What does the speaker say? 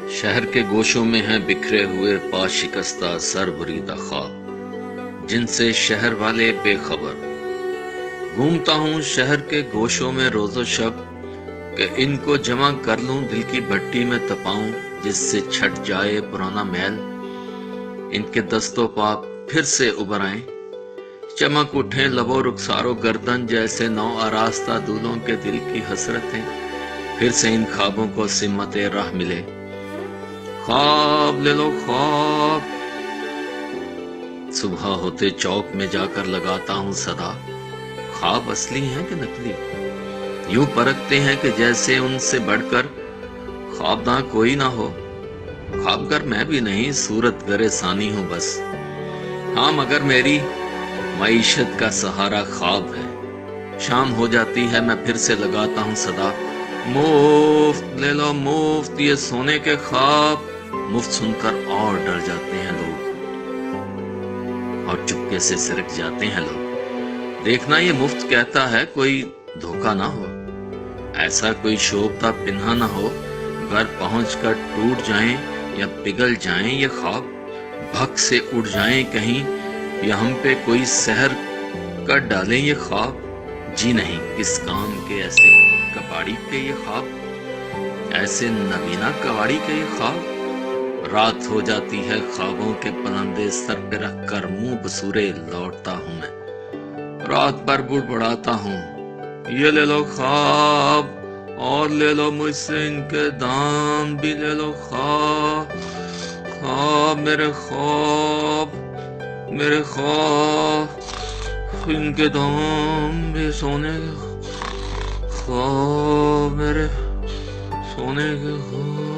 شہر کے گوشوں میں ہیں بکھرے ہوئے پا شکستہ سر بریدہ خواب، جن سے شہر والے بے خبر۔ گھومتا ہوں شہر کے گوشوں میں روز و شب، کہ ان کو جمع کر لوں دل کی بھٹی میں تپاؤں، جس سے چھٹ جائے پرانا میل، ان کے دست و پا پھر سے ابھر آئیں، چمک اٹھیں لب و رخسار و گردن جیسے نو آراستہ دولوں کے دل کی حسرتیں، پھر سے ان خوابوں کو سمت راہ ملے۔ خواب لے لو خواب، صبح ہوتے چوک میں جا کر لگاتا ہوں صدا، خواب اصلی ہیں کہ نقلی، یوں پرکھتے ہیں کہ جیسے ان سے بڑھ کر خوابداں کوئی نہ ہو۔ خوابگر میں بھی نہیں، صورت گر ثانی ہوں بس، ہاں مگر میری معیشت کا سہارا خواب ہے۔ شام ہو جاتی ہے میں پھر سے لگاتا ہوں صدا، مفت لے لو مفت یہ سونے کے خواب، مفت سن کر اور ڈر جاتے ہیں لوگ، اور چپکے سے سرک جاتے ہیں لوگ۔ دیکھنا یہ مفت کہتا ہے، کوئی دھوکہ نہ ہو، ایسا کوئی شوبدہ پنہا نہ ہو، گھر پہنچ کر ٹوٹ جائیں یا پگھل جائیں یہ خواب، بھگ سے اڑ جائیں کہیں، یا ہم پہ کوئی سحر کر ڈالیں یہ خواب۔ جی نہیں کس کام کے ایسے کباڑی کے یہ خواب، ایسے نبینا کباڑی کے یہ خواب۔ رات ہو جاتی ہے خوابوں کے پلندے سر پہ رکھ کر منہ بسورے لوٹتا ہوں میں، رات بھر بڑبڑاتا ہوں، یہ لے لو خواب اور لے لو مجھ سے ان کے دام بھی لے لو خواب، خواب میرے خواب، میرے خواب، ان کے دام بھی سونے کے خواب، میرے سونے کے خواب۔